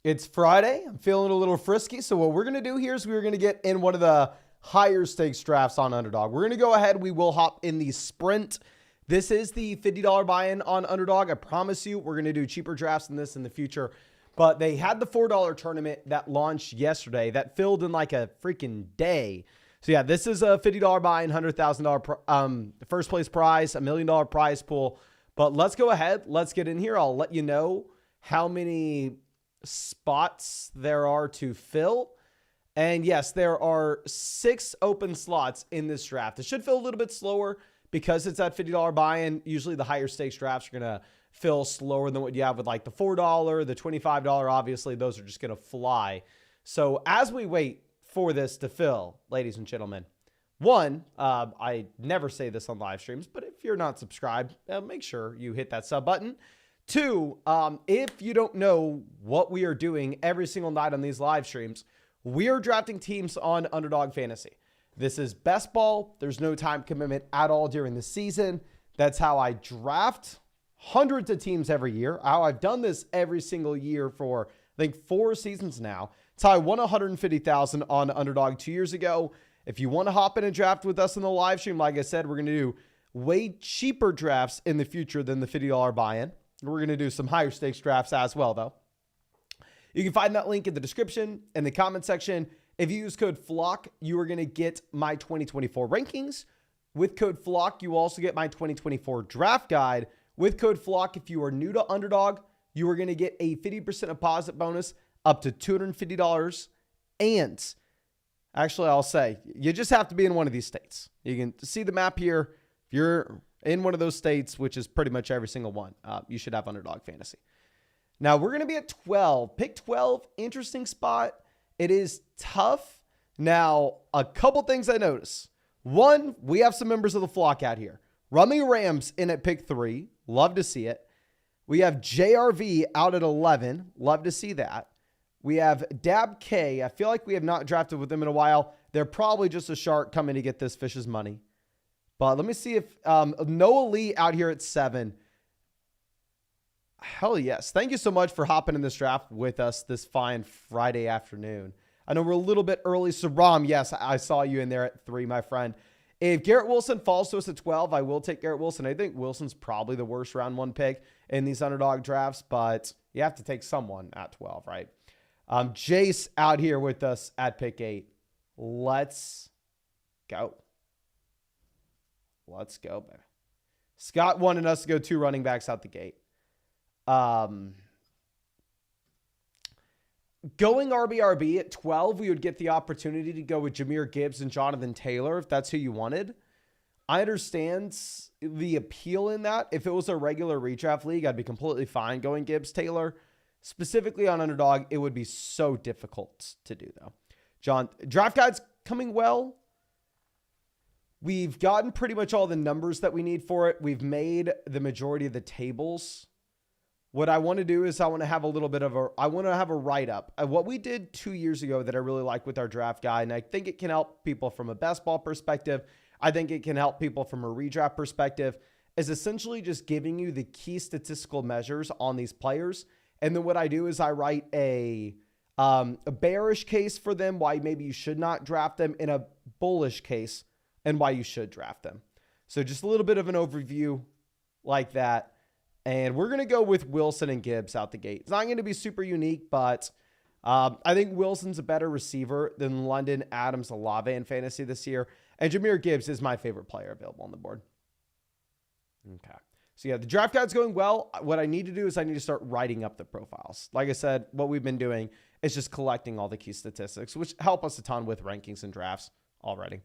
It's Friday. I'm feeling a little frisky. So what we're going to do here is we're going to get in one of the higher stakes drafts on Underdog. We're going to go ahead. We will hop in the sprint. This is the $50 buy-in on Underdog. I promise you we're going to do cheaper drafts than this in the future. But they had the $4 tournament that launched yesterday that filled in like a freaking day. So yeah, this is a $50 buy-in, $100,000 first place prize, $1 million prize pool. But let's go ahead. Let's get in here. I'll let you know how many spots there are to fill. And yes, there are 6 open slots in this draft. It should feel a little bit slower because it's that $50 buy-in. Usually the higher stakes drafts are going to fill slower than what you have with like the $4, the $25. Obviously, those are just going to fly. So as we wait for this to fill, ladies and gentlemen, one, I never say this on live streams, but if you're not subscribed, make sure you hit that sub button. 2, if you don't know what we are doing every single night on these live streams, we are drafting teams on Underdog Fantasy. This is best ball. There's no time commitment at all during the season. That's how I draft hundreds of teams every year. How I've done this every single year for, I think, 4 seasons now. It's how I won $150,000 on Underdog 2 years ago. If you want to hop in and draft with us in the live stream, like I said, we're going to do way cheaper drafts in the future than the $50 buy-in. We're going to do some higher stakes drafts as well, though. You can find that link in the description, in the comment section. If you use code FLOCK, you are going to get my 2024 rankings. With code FLOCK, you also get my 2024 draft guide. With code FLOCK, if you are new to Underdog, you are going to get a 50% deposit bonus up to $250. And actually, I'll say, you just have to be in one of these states. You can see the map here. If you're in one of those states, which is pretty much every single one, you should have Underdog Fantasy. Now, we're going to be at 12. Pick 12, interesting spot. It is tough. Now, a couple things I notice. One, we have some members of the flock out here. Rummy Rams in at pick 3. Love to see it. We have JRV out at 11. Love to see that. We have Dab K. I feel like we have not drafted with them in a while. They're probably just a shark coming to get this fish's money. But let me see if Noah Lee out here at 7. Hell yes. Thank you so much for hopping in this draft with us this fine Friday afternoon. I know we're a little bit early. So Ram, yes, I saw you in there at 3, my friend. If Garrett Wilson falls to us at 12, I will take Garrett Wilson. I think Wilson's probably the worst round 1 pick in these Underdog drafts, but you have to take someone at 12, right? Jace out here with us at pick 8. Let's go. Let's go, baby. Scott wanted us to go 2 running backs out the gate. Going RBRB at 12, we would get the opportunity to go with Jahmyr Gibbs and Jonathan Taylor if that's who you wanted. I understand the appeal in that. If it was a regular redraft league, I'd be completely fine going Gibbs Taylor. Specifically on Underdog, it would be so difficult to do, though. John, draft guide's coming well. We've gotten pretty much all the numbers that we need for it. We've made the majority of the tables. What I want to do is I want to have a little bit of I want to have a write-up. What we did 2 years ago that I really like with our draft guide, and I think it can help people from a best ball perspective. I think it can help people from a redraft perspective, is essentially just giving you the key statistical measures on these players. And then what I do is I write a bearish case for them, why maybe you should not draft them, in a bullish case, and why you should draft them. So just a little bit of an overview like that. And we're going to go with Wilson and Gibbs out the gate. It's not going to be super unique, but I think Wilson's a better receiver than London, Adams, Olave in fantasy this year. And Jahmyr Gibbs is my favorite player available on the board. Okay. So yeah, the draft guide's going well. What I need to do is I need to start writing up the profiles. Like I said, what we've been doing is just collecting all the key statistics, which help us a ton with rankings and drafts already.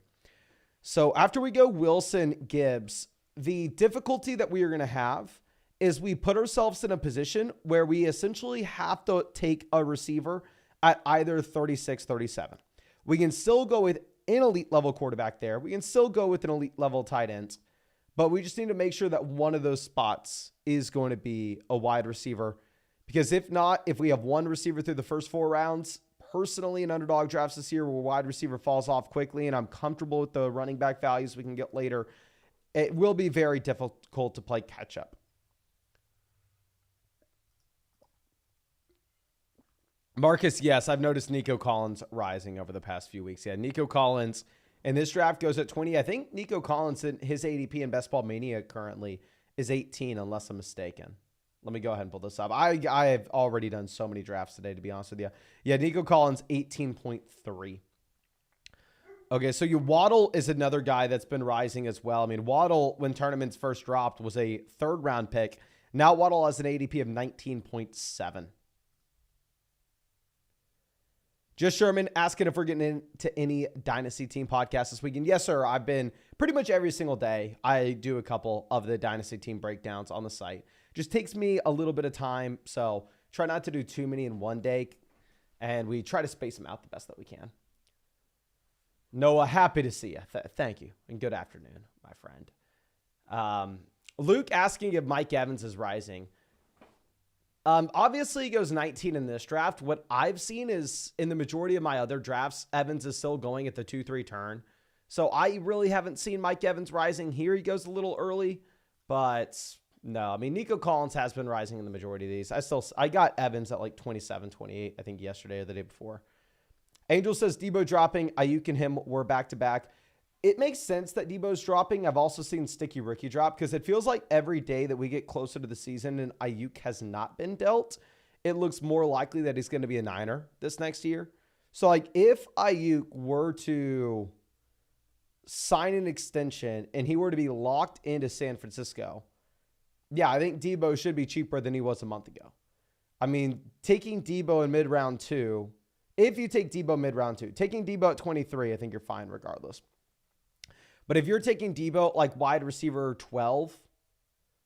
So after we go Wilson, Gibbs, the difficulty that we are going to have is we put ourselves in a position where we essentially have to take a receiver at either 36, 37. We can still go with an elite level quarterback there. We can still go with an elite level tight end, but we just need to make sure that one of those spots is going to be a wide receiver, because if not, if we have one receiver through the first 4 rounds, personally in Underdog drafts this year where wide receiver falls off quickly and I'm comfortable with the running back values we can get later, it will be very difficult to play catch up. Marcus, yes, I've noticed Nico Collins rising over the past few weeks. Yeah, Nico Collins in this draft goes at 20. I think Nico Collins, his ADP in Best Ball Mania currently is 18, unless I'm mistaken. Let me go ahead and pull this up. I have already done so many drafts today, to be honest with you. Yeah, Nico Collins, 18.3. Okay, so Waddle is another guy that's been rising as well. I mean, Waddle, when tournaments first dropped, was a third-round pick. Now Waddle has an ADP of 19.7. Just Sherman asking if we're getting into any Dynasty Team podcasts this weekend. Yes, sir. I've been pretty much every single day. I do a couple of the Dynasty Team breakdowns on the site. Just takes me a little bit of time, so try not to do too many in one day, and we try to space them out the best that we can. Noah, happy to see you. Thank you, and good afternoon, my friend. Luke asking if Mike Evans is rising. Obviously, he goes 19 in this draft. What I've seen is in the majority of my other drafts, Evans is still going at the 2-3 turn. So I really haven't seen Mike Evans rising here. He goes a little early, but no. I mean, Nico Collins has been rising in the majority of these. I got Evans at like 27, 28, I think yesterday or the day before. Angel says Debo dropping. Ayuk and him were back-to-back. It makes sense that Debo's dropping. I've also seen Sticky Ricky drop because it feels like every day that we get closer to the season and Ayuk has not been dealt, it looks more likely that he's going to be a Niner this next year. So, like, if Ayuk were to sign an extension and he were to be locked into San Francisco, yeah, I think Debo should be cheaper than he was a month ago. I mean, taking Debo in mid-round 2, if you take Debo mid-round 2, taking Debo at 23, I think you're fine regardless. But if you're taking Debo like wide receiver 12,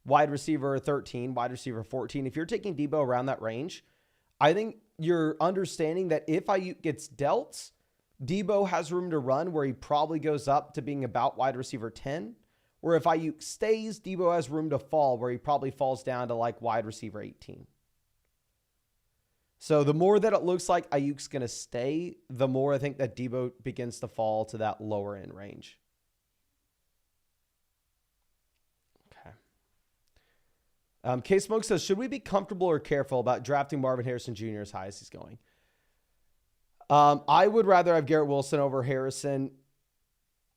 wide receiver 13, wide receiver 14, if you're taking Debo around that range, I think you're understanding that if Ayuk gets dealt, Debo has room to run where he probably goes up to being about wide receiver 10. Or if Ayuk stays, Debo has room to fall where he probably falls down to like wide receiver 18. So the more that it looks like Ayuk's going to stay, the more I think that Debo begins to fall to that lower end range. K-Smoke says, should we be comfortable or careful about drafting Marvin Harrison Jr. as high as he's going? I would rather have Garrett Wilson over Harrison.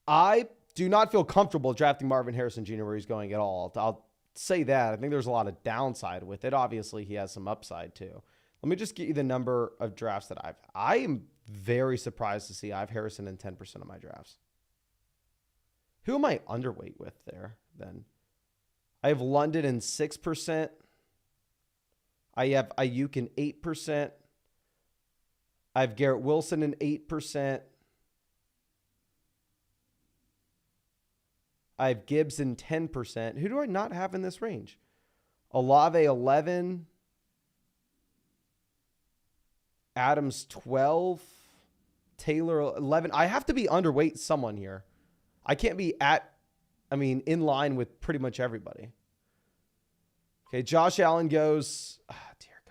I do not feel comfortable drafting Marvin Harrison Jr. where he's going at all. I'll say that. I think there's a lot of downside with it. Obviously, he has some upside too. Let me just get you the number of drafts that I am very surprised to see I have Harrison in 10% of my drafts. Who am I underweight with there then? I have London in 6%. I have Ayuk in 8%. I have Garrett Wilson in 8%. I have Gibbs in 10%. Who do I not have in this range? Olave 11. Adams 12. Taylor 11. I have to be underweight someone here. I can't be in line with pretty much everybody. Okay, Josh Allen goes, dear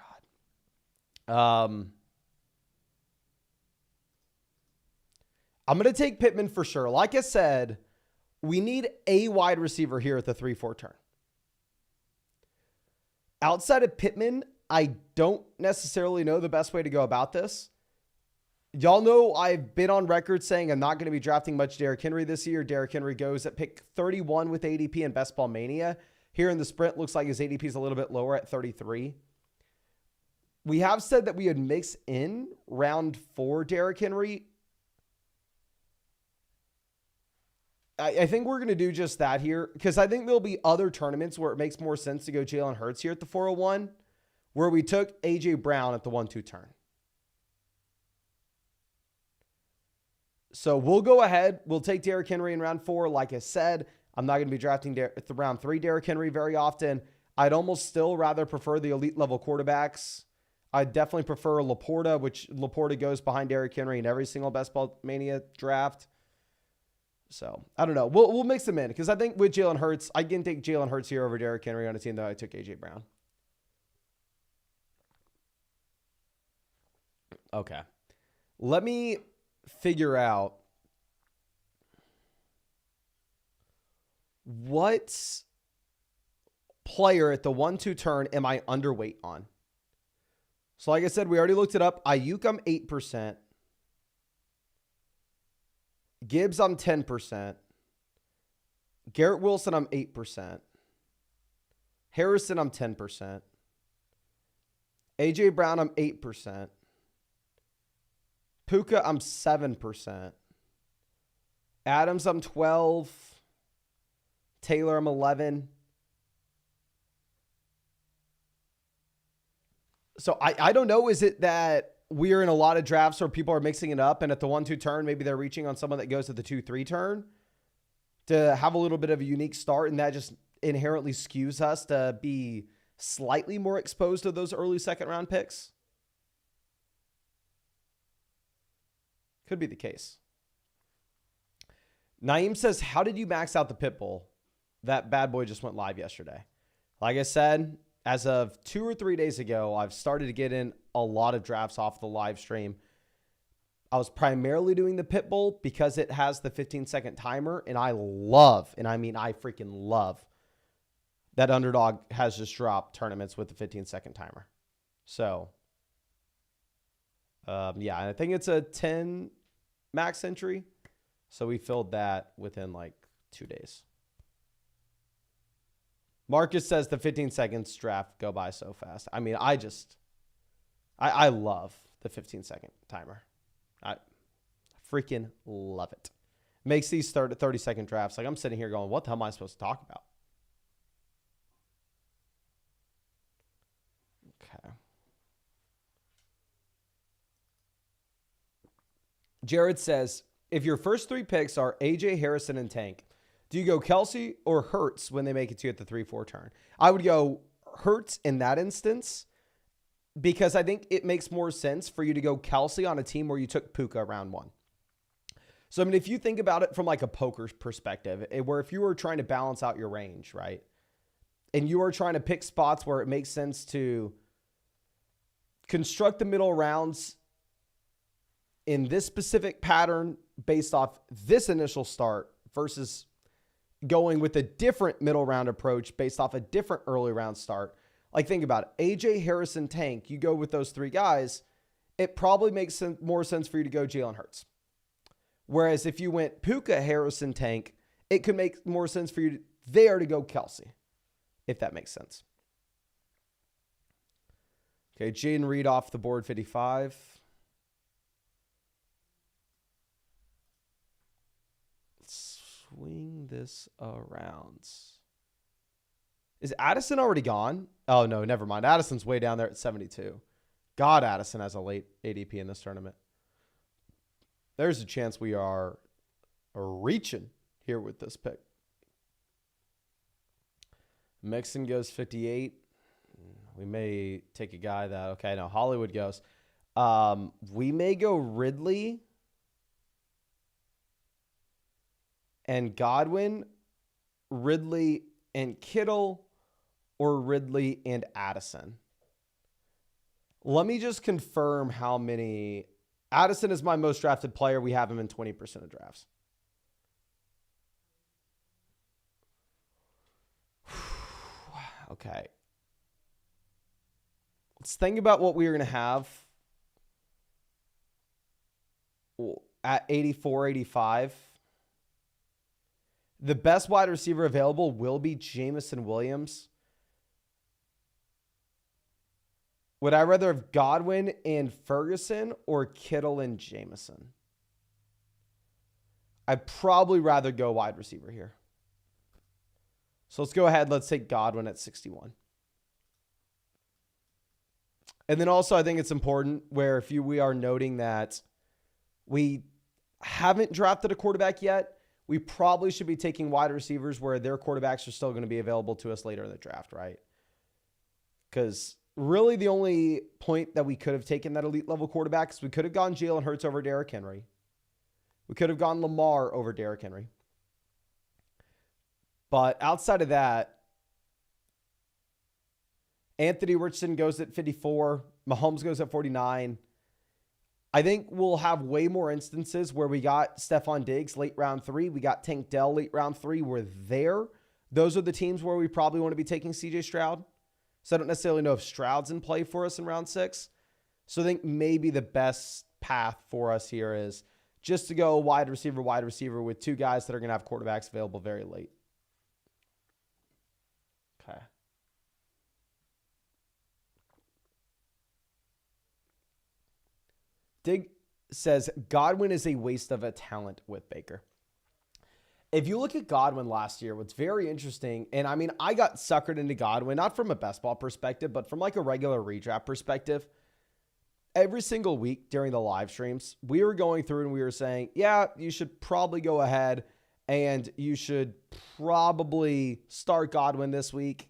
God. I'm going to take Pittman for sure. Like I said, we need a wide receiver here at the 3-4 turn. Outside of Pittman, I don't necessarily know the best way to go about this. Y'all know I've been on record saying I'm not going to be drafting much Derrick Henry this year. Derrick Henry goes at pick 31 with ADP in Best Ball Mania. Here in the sprint, looks like his ADP is a little bit lower at 33. We have said that we would mix in round 4 Derrick Henry. I think we're going to do just that here because I think there'll be other tournaments where it makes more sense to go Jalen Hurts here at the 401, where we took A.J. Brown at the 1-2 turn. So we'll go ahead. We'll take Derrick Henry in round 4. Like I said, I'm not going to be drafting round 3 Derrick Henry very often. I'd almost still rather prefer the elite level quarterbacks. I'd definitely prefer Laporta, which Laporta goes behind Derrick Henry in every single Best Ball Mania draft. So I don't know. We'll mix them in because I think with Jalen Hurts, I can take Jalen Hurts here over Derrick Henry on a team that I took A.J. Brown. Okay. Let me figure out what player at the 1-2 turn am I underweight on? So like I said, we already looked it up. Ayuk, I'm 8%. Gibbs, I'm 10%. Garrett Wilson, I'm 8%. Harrison, I'm 10%. A.J. Brown, I'm 8%. Puka, I'm 7%. Adams, I'm 12. Taylor, I'm 11. So I don't know. Is it that we're in a lot of drafts where people are mixing it up and at the 1-2 turn, maybe they're reaching on someone that goes to the 2-3 turn to have a little bit of a unique start, and that just inherently skews us to be slightly more exposed to those early second round picks? Could be the case. Naeem says, how did you max out the Pitbull? That bad boy just went live yesterday. Like I said, as of 2 or 3 days ago, I've started to get in a lot of drafts off the live stream. I was primarily doing the Pitbull because it has the 15-second timer, and I love, and I mean I freaking love, that Underdog has just dropped tournaments with the 15-second timer. So, yeah, I think it's a 10 max entry. So we filled that within like 2 days. Marcus says the 15 seconds draft go by so fast. I mean, I love the 15-second timer. I freaking love it. Makes these 30-second drafts. Like I'm sitting here going, what the hell am I supposed to talk about? Okay. Jared says, if your first 3 picks are AJ, Harrison, and Tank, do you go Kelsey or Hurts when they make it to you at the 3-4 turn? I would go Hurts in that instance because I think it makes more sense for you to go Kelsey on a team where you took Puka round 1. So, I mean, if you think about it from like a poker perspective, where if you were trying to balance out your range, right, and you are trying to pick spots where it makes sense to construct the middle rounds in this specific pattern based off this initial start versus going with a different middle round approach based off a different early round start. Like think about it. AJ, Harrison, Tank, you go with those 3 guys, it probably makes more sense for you to go Jalen Hurts. Whereas if you went Puka, Harrison, Tank, it could make more sense for you to go Kelsey, if that makes sense. Okay, Jaden Reed off the board, 55. Swing this around. Is Addison already gone? Oh, no, never mind. Addison's way down there at 72. God, Addison has a late ADP in this tournament. There's a chance we are reaching here with this pick. Mixon goes 58. We may take a guy that, okay, no, Hollywood goes. We may go Ridley and Godwin, Ridley and Kittle, or Ridley and Addison. Let me just confirm how many. Addison is my most drafted player. We have him in 20% of drafts. Okay. Let's think about what we are going to have at 84, 85. The best wide receiver available will be Jamison Williams. Would I rather have Godwin and Ferguson or Kittle and Jamison? I'd probably rather go wide receiver here. So let's go ahead. Let's take Godwin at 61. And then also I think it's important where we are noting that we haven't drafted a quarterback yet, we probably should be taking wide receivers where their quarterbacks are still going to be available to us later in the draft, right? Because really the only point that we could have taken that elite level quarterback is we could have gone Jalen Hurts over Derrick Henry. We could have gone Lamar over Derrick Henry. But outside of that, Anthony Richardson goes at 54. Mahomes goes at 49. I think we'll have way more instances where we got Stephon Diggs late round 3. We got Tank Dell late round 3. We're there. Those are the teams where we probably want to be taking CJ Stroud. So I don't necessarily know if Stroud's in play for us in round 6. So I think maybe the best path for us here is just to go wide receiver with two guys that are going to have quarterbacks available very late. Okay. Dig says Godwin is a waste of a talent with Baker. If you look at Godwin last year, what's very interesting, and I mean, I got suckered into Godwin, not from a best ball perspective, but from like a regular redraft perspective. Every single week during the live streams, we were going through and we were saying, yeah, you should probably go ahead and you should probably start Godwin this week.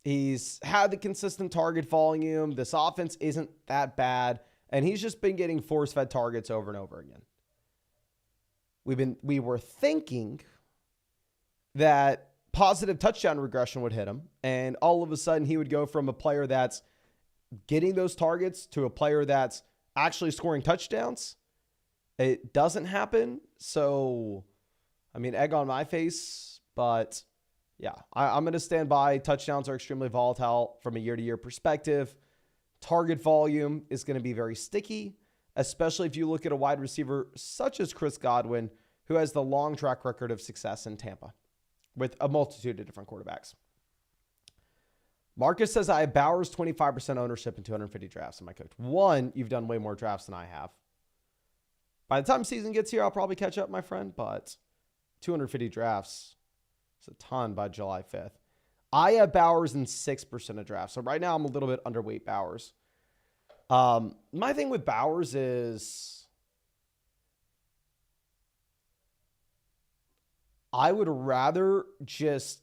He's had the consistent target volume. This offense isn't that bad. And he's just been getting force-fed targets over and over again. We were thinking that positive touchdown regression would hit him. And all of a sudden he would go from a player that's getting those targets to a player that's actually scoring touchdowns. It doesn't happen. So, I mean, egg on my face, but yeah, I'm going to stand by. Touchdowns are extremely volatile from a year-to-year perspective. Target volume is going to be very sticky, especially if you look at a wide receiver such as Chris Godwin, who has the long track record of success in Tampa with a multitude of different quarterbacks. Marcus says, I have Bowers 25% ownership in 250 drafts in my coach. One, you've done way more drafts than I have. By the time season gets here, I'll probably catch up, my friend, but 250 drafts is a ton by July 5th. I have Bowers in 6% of drafts. So right now I'm a little bit underweight Bowers. My thing with Bowers is I would rather just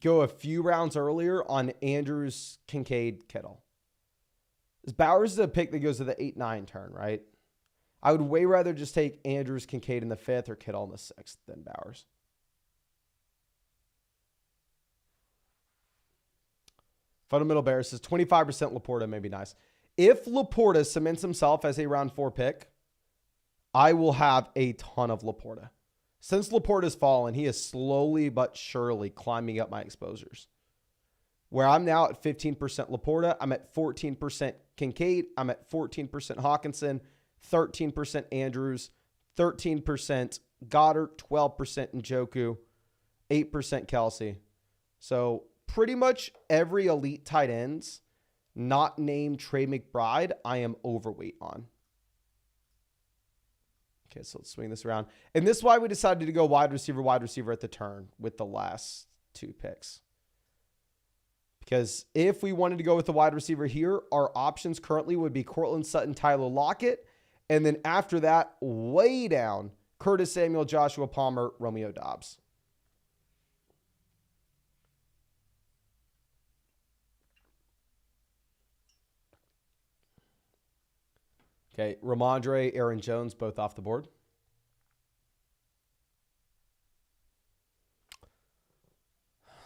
go a few rounds earlier on Andrews, Kincaid, Kittle. Bowers is a pick that goes to the 8-9 turn, right? I would way rather just take Andrews, Kincaid in the 5th or Kittle in the 6th than Bowers. Fundamental Bear says 25% Laporta may be nice. If Laporta cements himself as a round 4 pick, I will have a ton of Laporta. Since Laporta's fallen, he is slowly but surely climbing up my exposures. Where I'm now at 15% Laporta, I'm at 14% Kincaid, I'm at 14% Hawkinson, 13% Andrews, 13% Goddard, 12% Njoku, 8% Kelsey. So pretty much every elite tight ends, not named Trey McBride, I am overweight on. Okay, so let's swing this around. And this is why we decided to go wide receiver at the turn with the last 2 picks. Because if we wanted to go with the wide receiver here, our options currently would be Cortland Sutton, Tyler Lockett. And then after that, way down, Curtis Samuel, Joshua Palmer, Romeo Doubs. Okay, Ramondre, Aaron Jones, both off the board.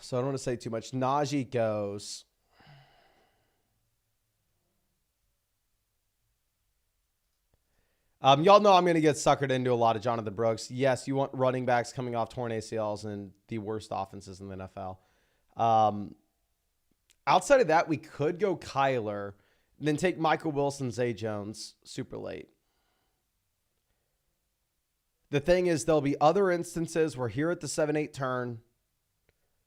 So I don't want to say too much. Najee goes. Y'all know I'm going to get suckered into a lot of Jonathan Brooks. Yes, you want running backs coming off torn ACLs and the worst offenses in the NFL. Outside of that, we could go Kyler. Then take Michael Wilson, Zay Jones, super late. The thing is, there'll be other instances where here at the 7-8 turn,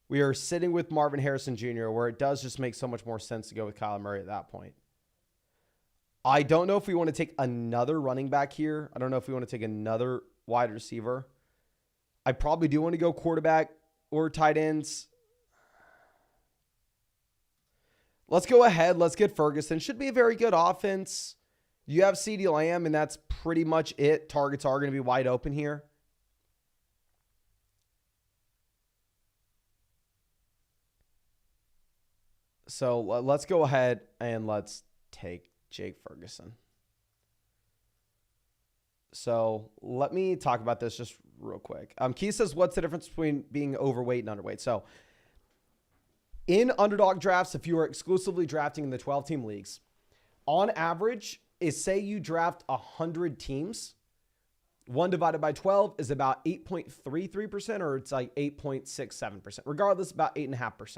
we are sitting with Marvin Harrison Jr., where it does just make so much more sense to go with Kyler Murray at that point. I don't know if we want to take another running back here. I don't know if we want to take another wide receiver. I probably do want to go quarterback or tight ends. Let's go ahead. Let's get Ferguson. Should be a very good offense. You have CeeDee Lamb, and that's pretty much it. Targets are going to be wide open here. So let's go ahead and let's take Jake Ferguson. So let me talk about this just real quick. Keith says, what's the difference between being overweight and underweight? So in underdog drafts, if you are exclusively drafting in the 12-team leagues, on average, say you draft 100 teams, 1 divided by 12 is about 8.33%, or it's like 8.67%. Regardless, about 8.5%.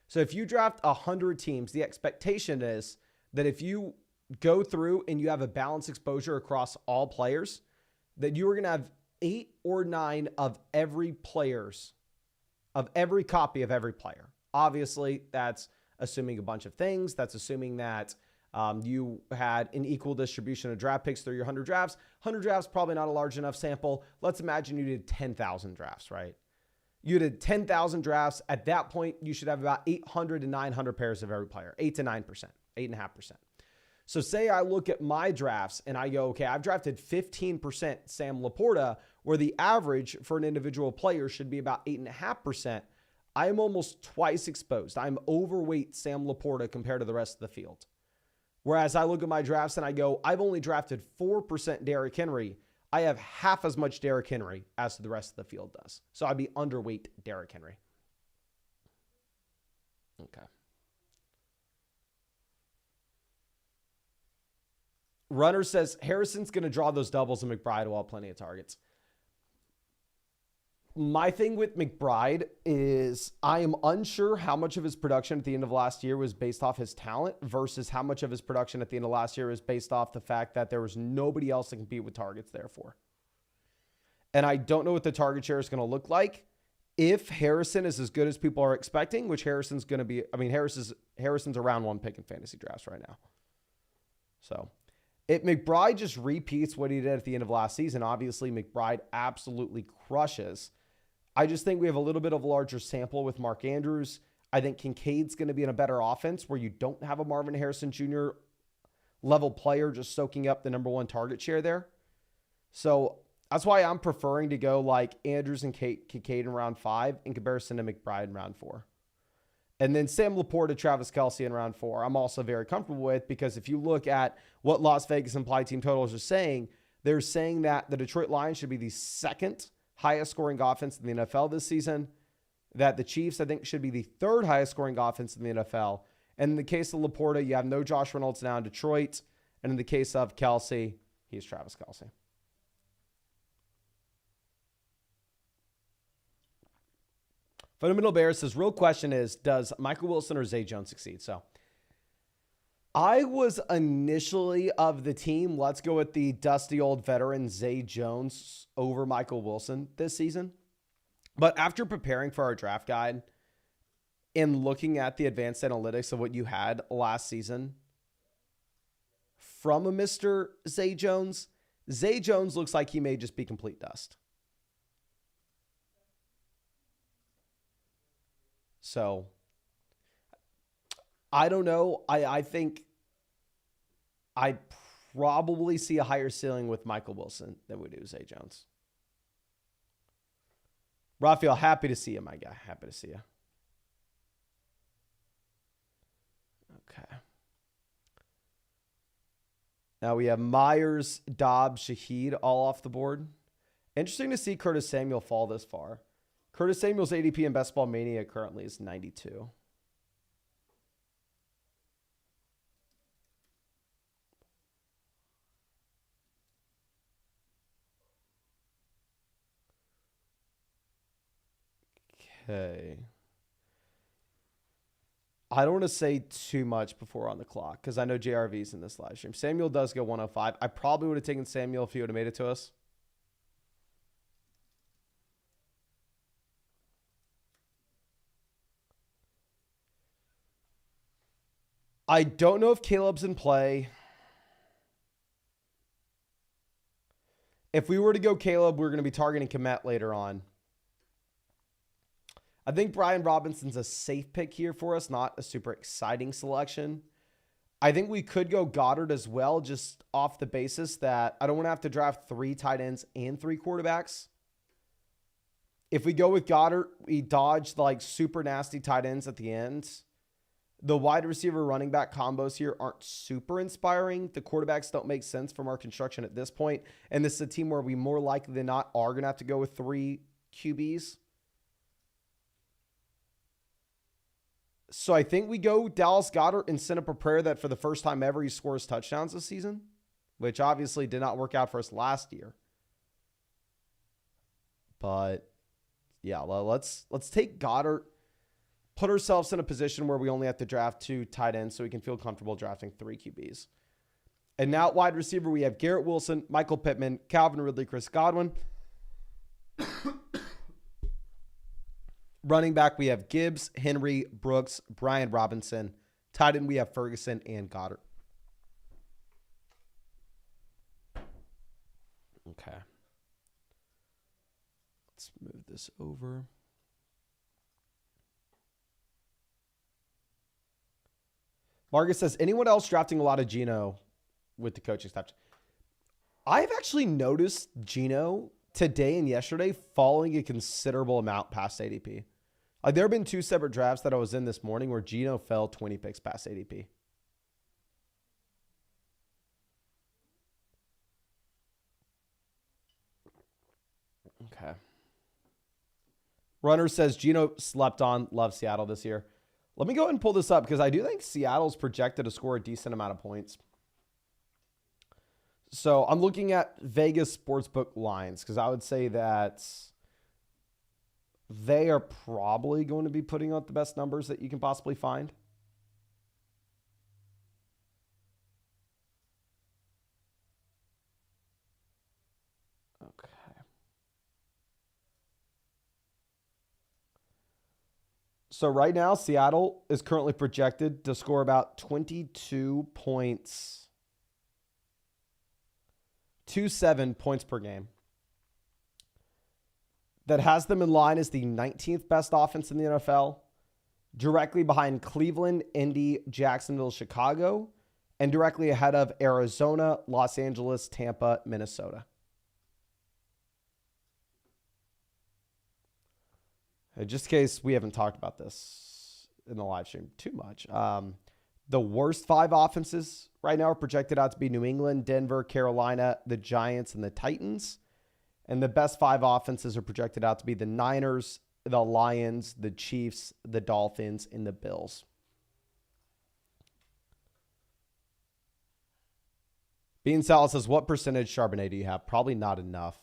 So if you draft 100 teams, the expectation is that if you go through and you have a balanced exposure across all players, that you are going to have 8 or 9 of every copy of every player. Obviously, that's assuming a bunch of things. That's assuming that you had an equal distribution of draft picks through your 100 drafts. 100 drafts, probably not a large enough sample. Let's imagine you did 10,000 drafts, right? You did 10,000 drafts. At that point, you should have about 800 to 900 pairs of every player, 8 to 9%, 8.5%. So say I look at my drafts and I go, okay, I've drafted 15% Sam Laporta, where the average for an individual player should be about 8.5%. I am almost twice exposed. I'm overweight Sam Laporta compared to the rest of the field. Whereas I look at my drafts and I go, I've only drafted 4% Derrick Henry. I have half as much Derrick Henry as the rest of the field does. So I'd be underweight Derrick Henry. Okay. Runner says Harrison's going to draw those doubles and McBride will have plenty of targets. My thing with McBride is I am unsure how much of his production at the end of last year was based off his talent versus how much of his production at the end of last year is based off the fact that there was nobody else to compete with targets there for. And I don't know what the target share is going to look like. If Harrison is as good as people are expecting, which Harrison's going to be, I mean, Harrison's a round 1 pick in fantasy drafts right now. So if McBride just repeats what he did at the end of last season, obviously McBride absolutely crushes. I just think we have a little bit of a larger sample with Mark Andrews. I think Kincaid's going to be in a better offense where you don't have a Marvin Harrison Jr. level player just soaking up the number 1 target share there. So that's why I'm preferring to go like Andrews and Kincaid in round 5 in comparison to McBride in round 4. And then Sam Laporta, Travis Kelce in round 4, I'm also very comfortable with, because if you look at what Las Vegas implied team totals are saying, they're saying that the Detroit Lions should be the 2nd highest scoring offense in the NFL this season, that the Chiefs, I think, should be the 3rd highest scoring offense in the NFL. And in the case of Laporta, you have no Josh Reynolds now in Detroit. And in the case of Kelce, he's Travis Kelce. Fundamental Bear says, real question is, does Michael Wilson or Zay Jones succeed? So I was initially of the team, let's go with the dusty old veteran Zay Jones over Michael Wilson this season. But after preparing for our draft guide and looking at the advanced analytics of what you had last season from a Mr. Zay Jones looks like he may just be complete dust. So I don't know. I think I probably see a higher ceiling with Michael Wilson than we do Zay Jones. Raphael, happy to see you, my guy. Happy to see you. Okay. Now we have Myers, Dobbs, Shaheed all off the board. Interesting to see Curtis Samuel fall this far. Curtis Samuel's ADP in Best Ball Mania currently is 92. Okay. I don't want to say too much before on the clock because I know JRV's in this live stream. Samuel does go 105. I probably would have taken Samuel if he would have made it to us. I don't know if Caleb's in play. If we were to go Caleb, we're going to be targeting Komet later on. I think Brian Robinson's a safe pick here for us, not a super exciting selection. I think we could go Goddard as well, just off the basis that I don't want to have to draft 3 tight ends and 3 quarterbacks. If we go with Goddard, we dodge like super nasty tight ends at the end. The wide receiver running back combos here aren't super inspiring. The quarterbacks don't make sense from our construction at this point. And this is a team where we more likely than not are going to have to go with 3 QBs. So I think we go Dallas Goedert and send up a prayer that for the first time ever he scores touchdowns this season, which obviously did not work out for us last year. But yeah, let's take Goddard put ourselves in a position where we only have to draft 2 tight ends so we can feel comfortable drafting 3 QBs. And now at wide receiver, we have Garrett Wilson, Michael Pittman, Calvin Ridley, Chris Godwin. Running back, we have Gibbs, Henry, Brooks, Brian Robinson. Tight end, we have Ferguson and Goddard. Okay. Let's move this over. Marcus says, anyone else drafting a lot of Geno with the coaching staff? I've actually noticed Geno today and yesterday falling a considerable amount past ADP. Like, there have been 2 separate drafts that I was in this morning where Geno fell 20 picks past ADP. Okay. Runner says Geno slept on. Love Seattle this year. Let me go ahead and pull this up because I do think Seattle's projected to score a decent amount of points. So I'm looking at Vegas Sportsbook lines because I would say that they are probably going to be putting out the best numbers that you can possibly find. Okay. So right now, Seattle is currently projected to score about 22 points. 27 points per game. That has them in line as the 19th best offense in the NFL, directly behind Cleveland, Indy, Jacksonville, Chicago, and directly ahead of Arizona, Los Angeles, Tampa, Minnesota. Just in case we haven't talked about this in the live stream too much. The worst 5 offenses right now are projected out to be New England, Denver, Carolina, the Giants, and the Titans. And the best 5 offenses are projected out to be the Niners, the Lions, the Chiefs, the Dolphins, and the Bills. Bean Salad says, what percentage Charbonnet do you have? Probably not enough.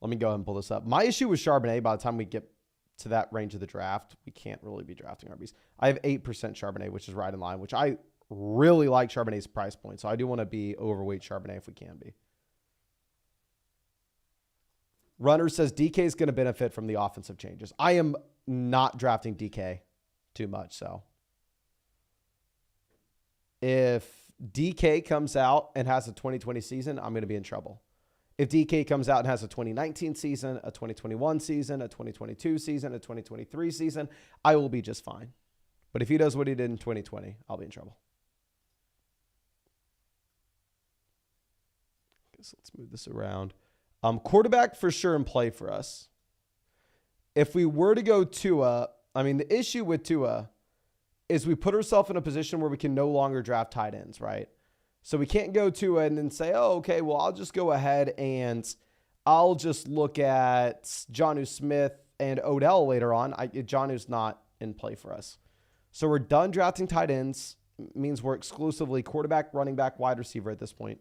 Let me go ahead and pull this up. My issue with Charbonnet, by the time we get to that range of the draft, we can't really be drafting RBs. I have 8% Charbonnet, which is right in line, which I really like Charbonnet's price point. So I do want to be overweight Charbonnet if we can be. Runner says DK is going to benefit from the offensive changes. I am not drafting DK too much. So if DK comes out and has a 2020 season, I'm going to be in trouble. If DK comes out and has a 2019 season, a 2021 season, a 2022 season, a 2023 season, I will be just fine. But if he does what he did in 2020, I'll be in trouble. So let's move this around. Quarterback for sure in play for us. If we were to go Tua, I mean, the issue with Tua is we put ourselves in a position where we can no longer draft tight ends, right? So we can't go Tua and then say, oh, okay, well, I'll just go ahead and I'll just look at Jonnu Smith and Odell later on. Jonnu's not in play for us. So we're done drafting tight ends. It means we're exclusively quarterback, running back, wide receiver at this point.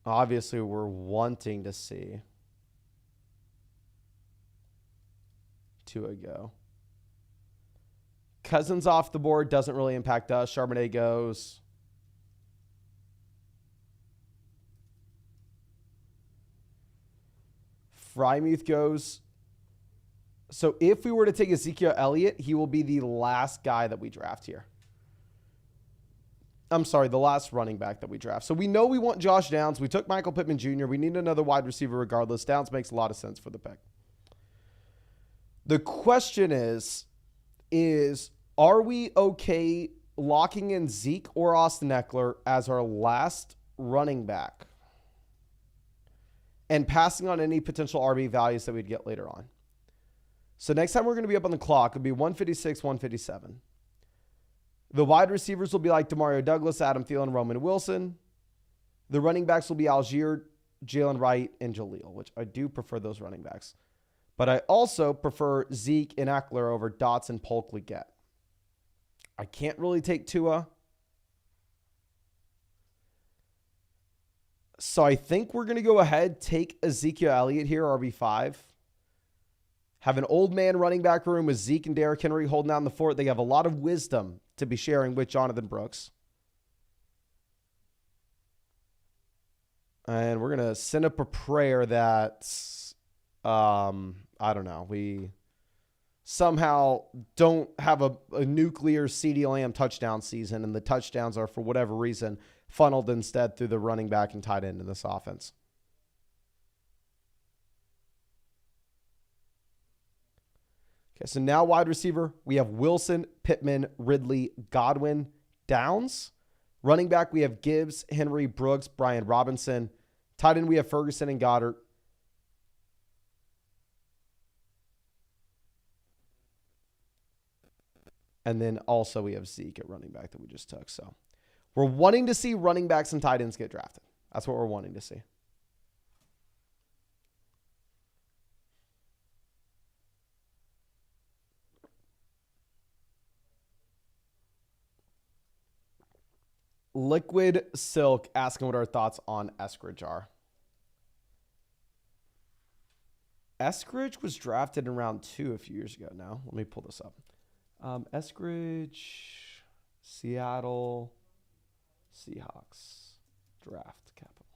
Obviously, we're wanting to see Tua go. Cousins off the board doesn't really impact us. Charbonnet goes. Frymuth goes. So if we were to take Ezekiel Elliott, he will be the last guy that we draft here. I'm sorry, the last running back that we draft. So we know we want Josh Downs. We took Michael Pittman Jr. We need another wide receiver regardless. Downs makes a lot of sense for the pick. The question is are we okay locking in Zeke or Austin Eckler as our last running back and passing on any potential RB values that we'd get later on? So next time we're going to be up on the clock, it'll be 156, 157. The wide receivers will be like Demario Douglas, Adam Thielen, Roman Wilson. The running backs will be Algier, Jalen Wright, and Jaleel, which I do prefer those running backs. But I also prefer Zeke and Eckler over Dotson, Polk, Leggett. I can't really take Tua. So I think we're going to go ahead, take Ezekiel Elliott here, RB5. Have an old man running back room with Zeke and Derrick Henry holding down the fort. They have a lot of wisdom to be sharing with Jonathan Brooks. And we're going to send up a prayer that, I don't know, we somehow don't have a nuclear CeeDee Lamb touchdown season, and the touchdowns are, for whatever reason, funneled instead through the running back and tight end in this offense. Okay, so now wide receiver, we have Wilson, Pittman, Ridley, Godwin, Downs. Running back, we have Gibbs, Henry, Brooks, Brian Robinson. Tight end, we have Ferguson and Goddard. And then also we have Zeke at running back that we just took. So we're wanting to see running backs and tight ends get drafted. That's what we're wanting to see. Liquid Silk asking what our thoughts on Eskridge are. Eskridge was drafted in round 2 a few years ago now. Let me pull this up. Eskridge, Seattle Seahawks draft capital.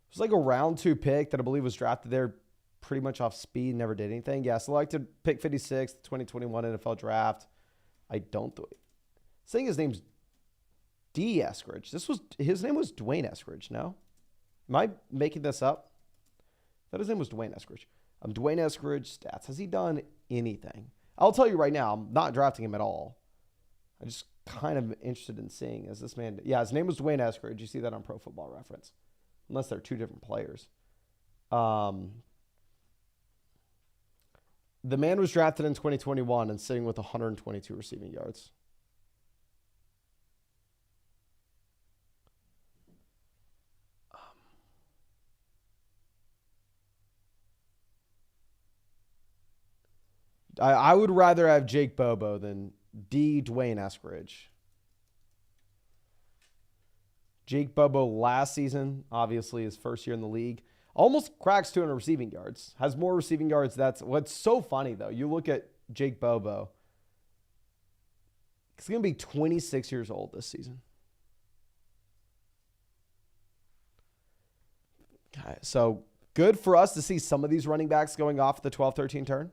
It was like a round 2 pick that I believe was drafted there pretty much off speed, never did anything. Yeah, selected pick 56, 2021 NFL draft. I don't do it. Saying his name's D. Eskridge. His name was Dwayne Eskridge, no? Am I making this up? I thought his name was Dwayne Eskridge. Dwayne Eskridge stats. Has he done anything? I'll tell you right now, I'm not drafting him at all. I just kind of interested in seeing, is this man... Yeah, his name was Dwayne Eskridge. You see that on Pro Football Reference. Unless they're 2 different players. The man was drafted in 2021 and sitting with 122 receiving yards. I would rather have Jake Bobo than D. Dwayne Eskridge. Jake Bobo last season, obviously his first year in the league, almost cracks 200 receiving yards. Has more receiving yards. That's what's so funny, though. You look at Jake Bobo. He's going to be 26 years old this season. Okay, so good for us to see some of these running backs going off the 12-13 turn.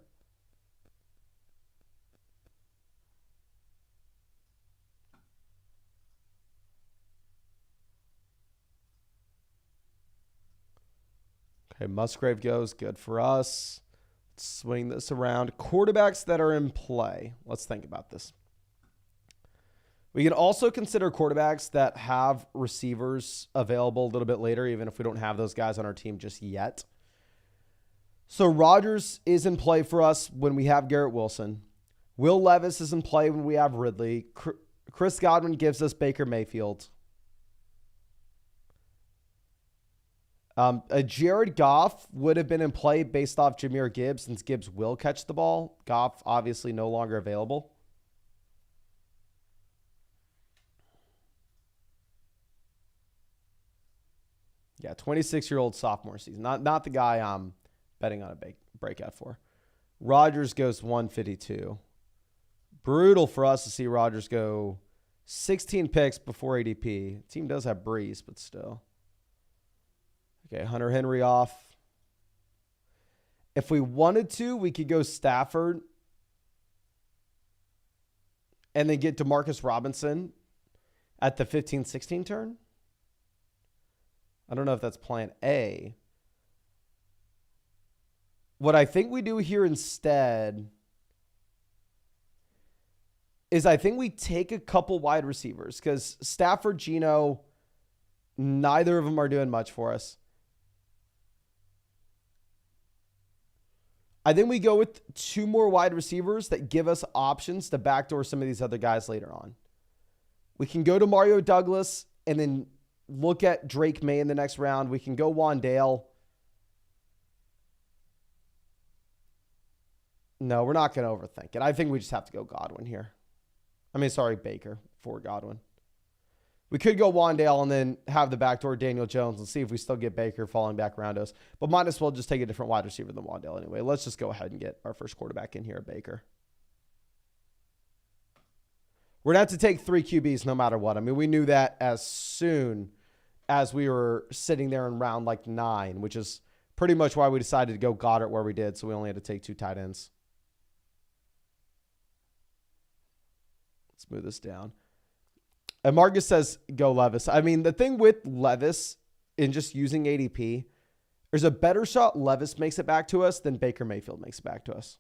Okay, Musgrave goes. Good for us. Let's swing this around. Quarterbacks that are in play. Let's think about this. We can also consider quarterbacks that have receivers available a little bit later, even if we don't have those guys on our team just yet. So Rodgers is in play for us when we have Garrett Wilson. Will Levis is in play when we have Ridley. Chris Godwin gives us Baker Mayfield. Jared Goff would have been in play based off Jahmyr Gibbs, since Gibbs will catch the ball. Goff obviously no longer available. Yeah, 26-year-old sophomore season. Not the guy I'm betting on a breakout for. Rodgers goes 152. Brutal for us to see Rodgers go 16 picks before ADP. Team does have Breeze, but still. Okay, Hunter Henry off. If we wanted to, we could go Stafford and then get DeMarcus Robinson at the 15-16 turn. I don't know if that's plan A. What I think we do here instead is I think we take a couple wide receivers, because Stafford, Geno, neither of them are doing much for us. I think we go with 2 more wide receivers that give us options to backdoor some of these other guys later on. We can go to Mario Douglas and then look at Drake May in the next round. We can go Wandale. No, we're not going to overthink it. I think we just have to go Godwin here. Baker for Godwin. We could go Wandale and then have the backdoor Daniel Jones and see if we still get Baker falling back around us. But might as well just take a different wide receiver than Wandale anyway. Let's just go ahead and get our first quarterback in here at Baker. We're going to have to take 3 QBs no matter what. I mean, we knew that as soon as we were sitting there in round like 9, which is pretty much why we decided to go Goddard where we did. So we only had to take 2 tight ends. Let's move this down. And Marcus says, go Levis. I mean, the thing with Levis in just using ADP, there's a better shot Levis makes it back to us than Baker Mayfield makes it back to us.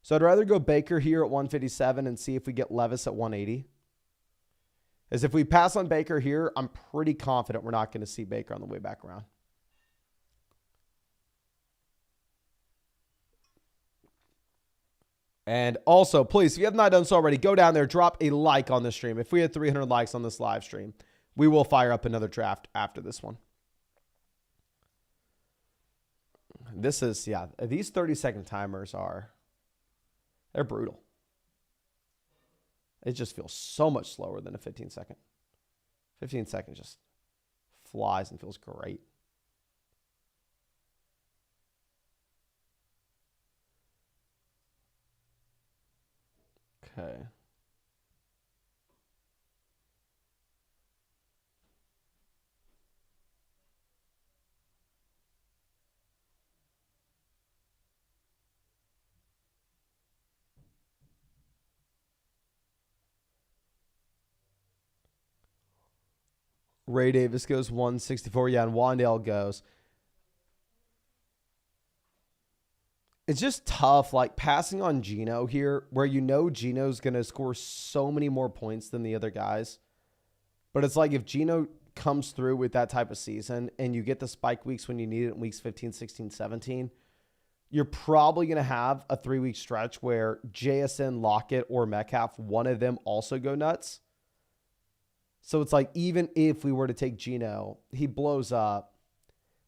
So I'd rather go Baker here at 157 and see if we get Levis at 180. As if we pass on Baker here, I'm pretty confident we're not going to see Baker on the way back around. And also, please, if you have not done so already, go down there, drop a like on this stream. If we had 300 likes on this live stream, we will fire up another draft after this one. This is, yeah, these 30-second timers they're brutal. It just feels so much slower than a 15-second. 15 seconds just flies and feels great. Okay. Ray Davis goes 164. Yeah, and Wandale goes. It's just tough, like passing on Geno here, where you know Geno's going to score so many more points than the other guys. But it's like if Geno comes through with that type of season and you get the spike weeks when you need it in weeks 15, 16, 17, you're probably going to have a 3-week stretch where JSN, Lockett, or Metcalf, one of them also go nuts. So it's like even if we were to take Geno, he blows up.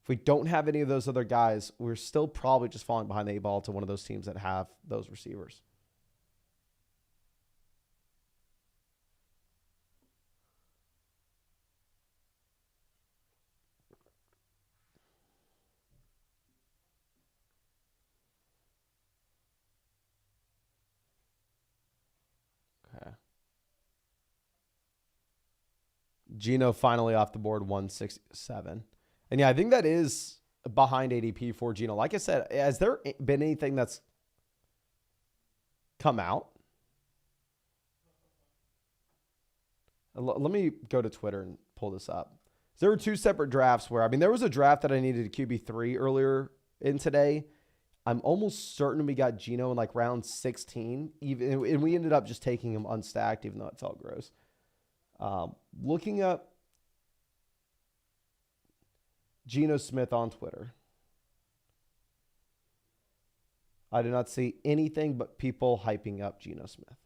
If we don't have any of those other guys, we're still probably just falling behind the 8 ball to one of those teams that have those receivers. Okay. Geno finally off the board, 167. And yeah, I think that is behind ADP for Geno. Like I said, has there been anything that's come out? Let me go to Twitter and pull this up. There were 2 separate drafts where, I mean, there was a draft that I needed a QB3 earlier in today. I'm almost certain we got Geno in like round 16, and we ended up just taking him unstacked, even though it felt gross. Looking up Geno Smith on Twitter, I did not see anything but people hyping up Geno Smith.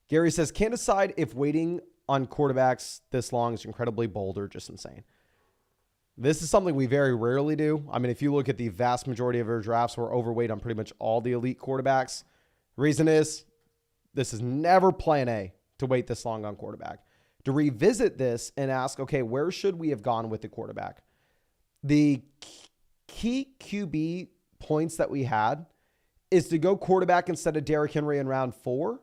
Gary says, can't decide if waiting on quarterbacks this long is incredibly bold or just insane. This is something we very rarely do. I mean, if you look at the vast majority of our drafts, we're overweight on pretty much all the elite quarterbacks. Reason is, this is never plan A to wait this long on quarterback. To revisit this and ask, okay, where should we have gone with the quarterback? The key QB points that we had is to go quarterback instead of Derrick Henry in round 4,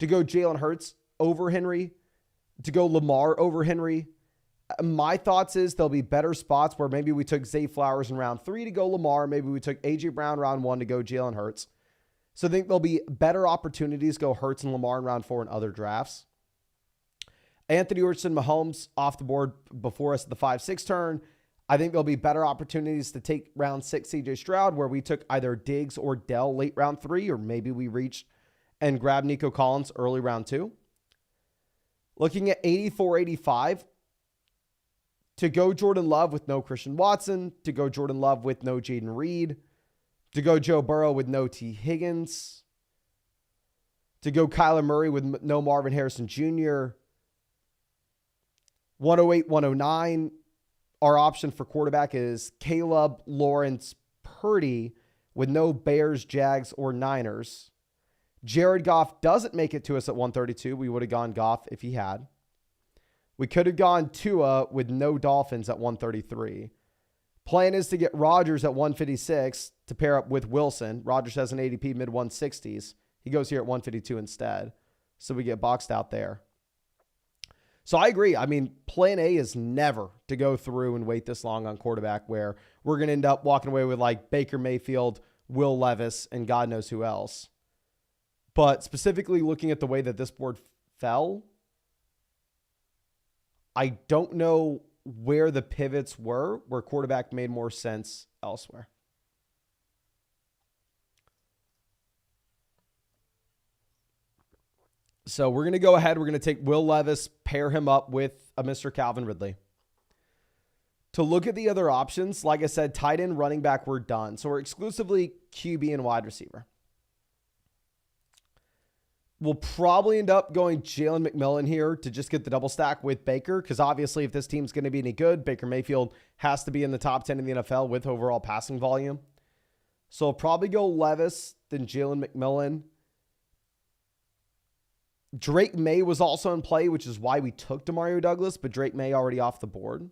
to go Jalen Hurts over Henry, to go Lamar over Henry. My thoughts is there'll be better spots where maybe we took Zay Flowers in round 3 to go Lamar. Maybe we took A.J. Brown round 1 to go Jalen Hurts. So I think there'll be better opportunities to go Hurts and Lamar in round 4 in other drafts. Anthony Richardson, Mahomes off the board before us at the 5-6 turn. I think there'll be better opportunities to take round 6 CJ Stroud, where we took either Diggs or Dell late round 3, or maybe we reached and grabbed Nico Collins early round 2. Looking at 84, 85, to go Jordan Love with no Christian Watson, to go Jordan Love with no Jaden Reed, to go Joe Burrow with no T. Higgins, to go Kyler Murray with no Marvin Harrison Jr., 108, 109. our option for quarterback is Caleb Lawrence Purdy with no Bears, Jags, or Niners. Jared Goff doesn't make it to us at 132. We would have gone Goff if he had. We could have gone Tua with no Dolphins at 133. Plan is to get Rodgers at 156 to pair up with Wilson. Rodgers has an ADP mid-160s. He goes here at 152 instead. So we get boxed out there. So I agree. I mean, plan A is never to go through and wait this long on quarterback where we're going to end up walking away with like Baker Mayfield, Will Levis, and God knows who else. But specifically looking at the way that this board fell, I don't know where the pivots were, where quarterback made more sense elsewhere. So we're going to go ahead. We're going to take Will Levis, pair him up with a Mr. Calvin Ridley. To look at the other options, like I said, tight end, running back, we're done. So we're exclusively QB and wide receiver. We'll probably end up going Jalen McMillan here to just get the double stack with Baker, because obviously if this team's going to be any good, Baker Mayfield has to be in the top 10 in the NFL with overall passing volume. So I'll probably go Levis, then Jalen McMillan. Drake May was also in play, which is why we took Demario Douglas, but Drake May already off the board.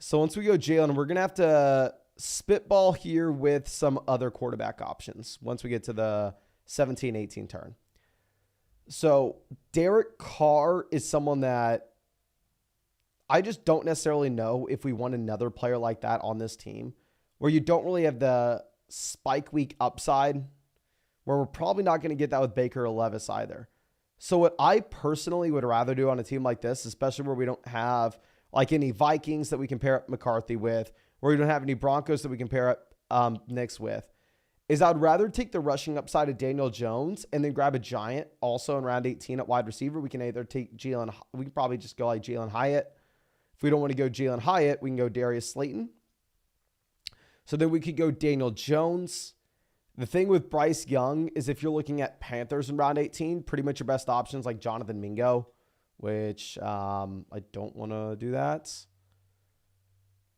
So once we go Jalen, we're going to have to spitball here with some other quarterback options once we get to the 17-18 turn. So Derek Carr is someone that I just don't necessarily know if we want another player like that on this team, where you don't really have the spike week upside, where we're probably not going to get that with Baker or Levis either. So what I personally would rather do on a team like this, especially where we don't have like any Vikings that we can pair up McCarthy with, where we don't have any Broncos that we can pair up Knicks with, is I'd rather take the rushing upside of Daniel Jones and then grab a giant also in round 18 at wide receiver. We can either take Jalen, we can probably just go like Jalen Hyatt. If we don't want to go Jalen Hyatt, we can go Darius Slayton. So then we could go Daniel Jones. The thing with Bryce Young is if you're looking at Panthers in round 18, pretty much your best options like Jonathan Mingo, which I don't want to do that.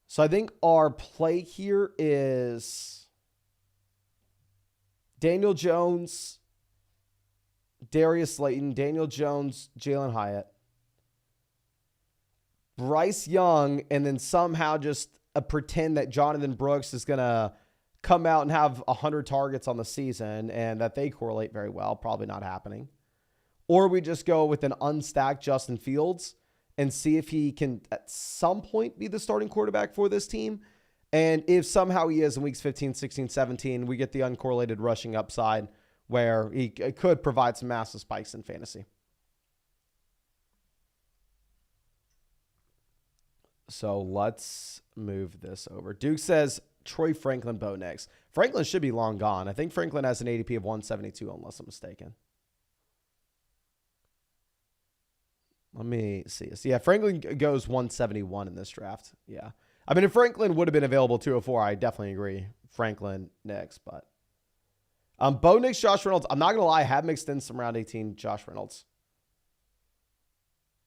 So I think our play here is Daniel Jones, Darius Slayton, Daniel Jones, Jalen Hyatt, Bryce Young, and then somehow just pretend that Jonathan Brooks is going to come out and have 100 targets on the season and that they correlate very well. Probably not happening. Or we just go with an unstacked Justin Fields and see if he can at some point be the starting quarterback for this team. And if somehow he is in weeks 15, 16, 17, we get the uncorrelated rushing upside where he could provide some massive spikes in fantasy. So let's move this over. Duke says Troy Franklin, Bo Nix. Franklin should be long gone. I think Franklin has an ADP of 172 unless I'm mistaken. Let me see. So yeah, Franklin goes 171 in this draft. Yeah. I mean, if Franklin would have been available 204, I definitely agree. Franklin next, but Bo Nix, Josh Reynolds. I'm not going to lie. I have mixed in some round 18 Josh Reynolds.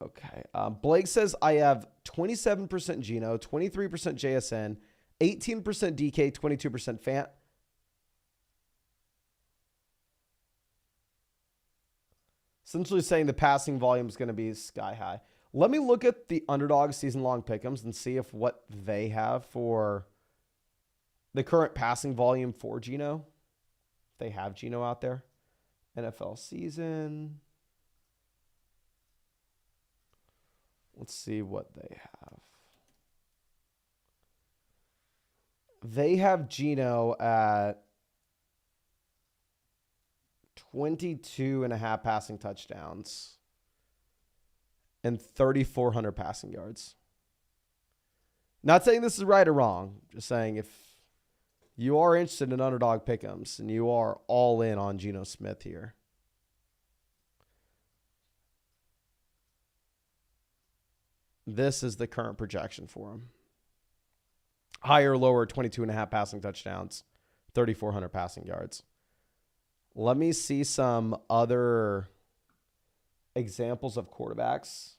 Okay. Blake says I have 27% Geno, 23% JSN, 18% DK, 22% Fant. Essentially saying the passing volume is going to be sky high. Let me look at the Underdog season-long pick'ems and see if what they have for the current passing volume for Geno. They have Geno out there. NFL season. Let's see what they have. They have Geno at 22.5 passing touchdowns and 3,400 passing yards. Not saying this is right or wrong. Just saying if you are interested in Underdog pick'ems and you are all in on Geno Smith here, this is the current projection for him. Higher, lower, 22.5 passing touchdowns, 3,400 passing yards. Let me see some other examples of quarterbacks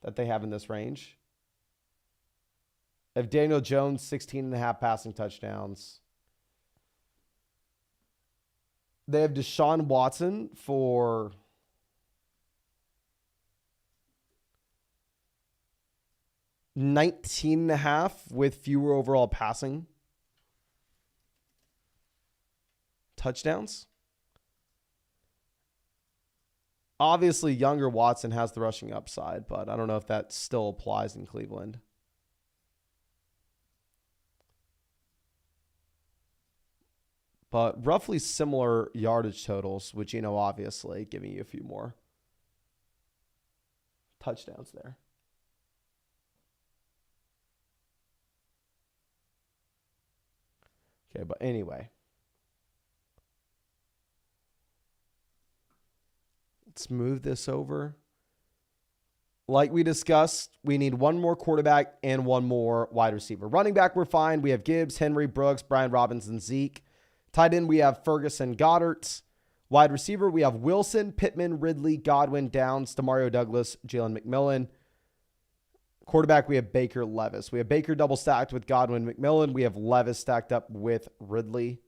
that they have in this range. If Daniel Jones, 16.5 passing touchdowns. They have Deshaun Watson for 19.5 with fewer overall passing touchdowns. Obviously, younger Watson has the rushing upside, but I don't know if that still applies in Cleveland. But roughly similar yardage totals, with Geno obviously giving you a few more touchdowns there. Okay, but anyway. Let's move this over. Like we discussed, we need one more quarterback and one more wide receiver. Running back, we're fine. We have Gibbs, Henry, Brooks, Brian Robinson, Zeke. Tight end, we have Ferguson, Goddard. Wide receiver, we have Wilson, Pittman, Ridley, Godwin, Downs, Demario Douglas, Jalen McMillan. Quarterback, we have Baker, Levis. We have Baker double stacked with Godwin, McMillan. We have Levis stacked up with Ridley.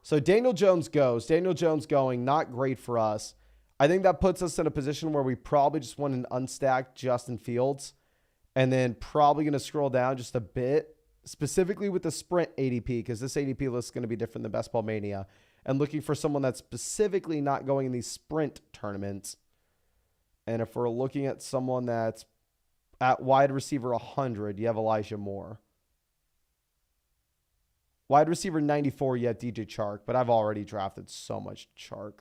So Daniel Jones goes. Daniel Jones going, not great for us. I think that puts us in a position where we probably just want an unstacked Justin Fields, and then probably going to scroll down just a bit, specifically with the sprint ADP, because this ADP list is going to be different than Best Ball Mania, and looking for someone that's specifically not going in these sprint tournaments. And if we're looking at someone that's at wide receiver 100, you have Elijah Moore. Wide receiver 94, you have DJ Chark, but I've already drafted so much Chark.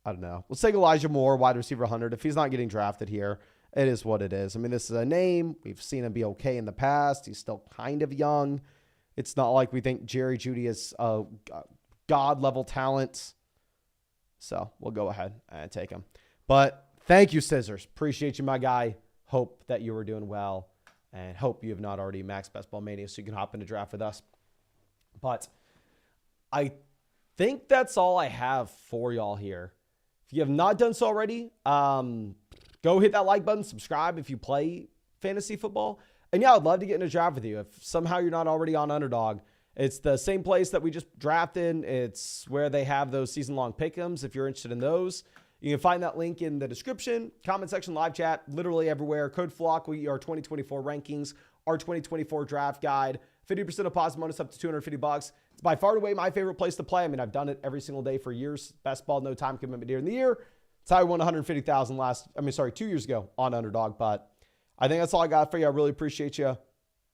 I don't know. Let's take Elijah Moore, wide receiver 100. If he's not getting drafted here, it is what it is. I mean, this is a name. We've seen him be okay in the past. He's still kind of young. It's not like we think Jerry Jeudy is a God-level talent. So we'll go ahead and take him. But thank you, Scissors. Appreciate you, my guy. Hope that you were doing well, and hope you have not already maxed Best Ball Mania so you can hop into draft with us. But I think that's all I have for y'all here. If you have not done so already, go hit that like button, subscribe if you play fantasy football. And yeah, I'd love to get in a draft with you. If somehow you're not already on Underdog, it's the same place that we just drafted. It's where they have those season-long pick'ems. If you're interested in those, you can find that link in the description, comment section, live chat, literally everywhere. Code FLOCK, our 2024 rankings, our 2024 draft guide, 50% deposit bonus up to $250. It's by far and away my favorite place to play. I mean, I've done it every single day for years. Best ball, no time commitment during the year. It's how I won $150,000 2 years ago on Underdog. But I think that's all I got for you. I really appreciate you.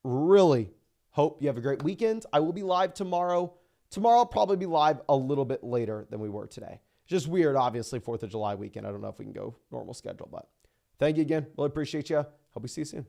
Really hope you have a great weekend. I will be live tomorrow. Tomorrow I'll probably be live a little bit later than we were today. Just weird, obviously, 4th of July weekend. I don't know if we can go normal schedule, but thank you again. Really appreciate you. Hope we see you soon.